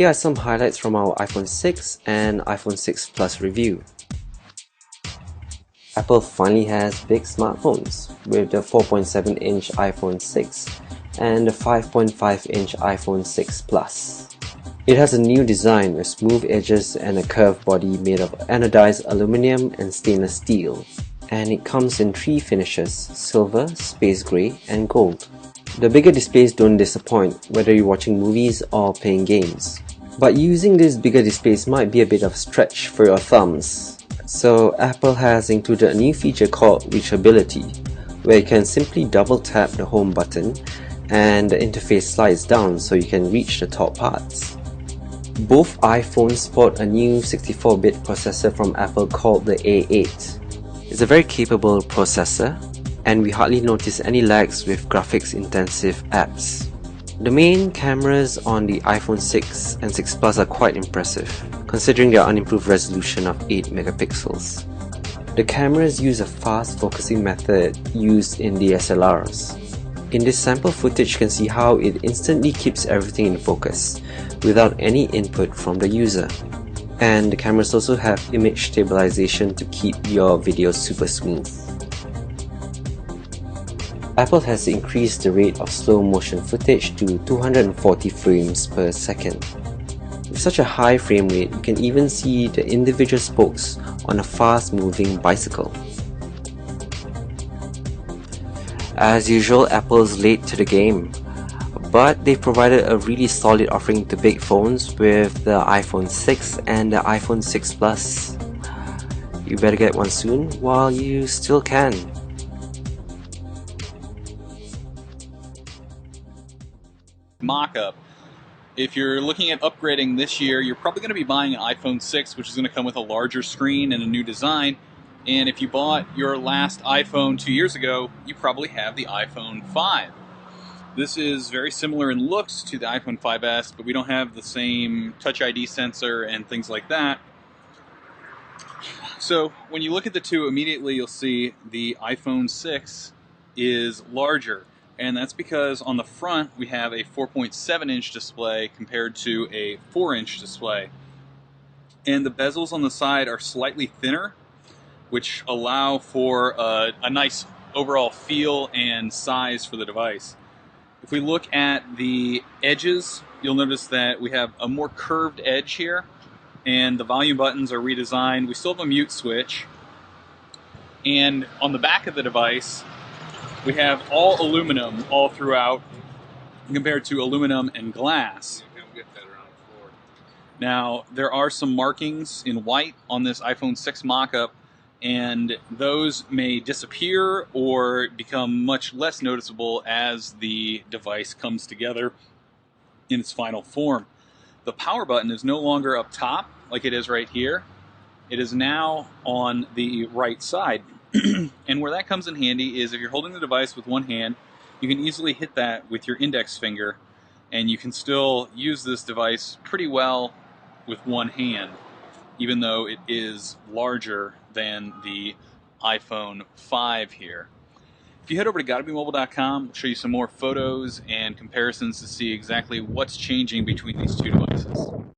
Here are some highlights from our iPhone 6 and iPhone 6 Plus review. Apple finally has big smartphones with the 4.7-inch iPhone 6 and the 5.5-inch iPhone 6 Plus. It has a new design with smooth edges and a curved body made of anodized aluminum and stainless steel. And it comes in 3 finishes: silver, space grey and gold. The bigger displays don't disappoint whether you're watching movies or playing games. But using these bigger displays might be a bit of a stretch for your thumbs. So Apple has included a new feature called reachability, where you can simply double tap the home button and the interface slides down so you can reach the top parts. Both iPhones sport a new 64-bit processor from Apple called the A8. It's a very capable processor, and we hardly notice any lags with graphics-intensive apps. The main cameras on the iPhone 6 and 6 Plus are quite impressive, considering their unimproved resolution of 8 megapixels. The cameras use a fast focusing method used in DSLRs. In this sample footage, you can see how it instantly keeps everything in focus without any input from the user. And the cameras also have image stabilization to keep your video super smooth. Apple has increased the rate of slow motion footage to 240 frames per second. With such a high frame rate, you can even see the individual spokes on a fast moving bicycle. As usual, Apple is late to the game, but they provided a really solid offering to big phones with the iPhone 6 and the iPhone 6 Plus. You better get one soon while you still can. Mock-up. If you're looking at upgrading this year, you're probably going to be buying an iPhone 6, which is going to come with a larger screen and a new design. And if you bought your last iPhone 2 years ago, you probably have the iPhone 5. This is very similar in looks to the iPhone 5S, but we don't have the same Touch ID sensor and things like that. So when you look at the two, immediately you'll see the iPhone 6 is larger. And that's because on the front we have a 4.7-inch display compared to a 4-inch display. And the bezels on the side are slightly thinner, which allow for a nice overall feel and size for the device. If we look at the edges, you'll notice that we have a more curved edge here, and the volume buttons are redesigned. We still have a mute switch. And on the back of the device, we have all aluminum all throughout compared to aluminum and glass. Now, there are some markings in white on this iPhone 6 mock-up, and those may disappear or become much less noticeable as the device comes together in its final form. The power button is no longer up top like it is right here. It is now on the right side. And where that comes in handy is if you're holding the device with one hand, you can easily hit that with your index finger, and you can still use this device pretty well with one hand, even though it is larger than the iPhone 5 here. If you head over to GottaBeMobile.com, we'll show you some more photos and comparisons to see exactly what's changing between these two devices.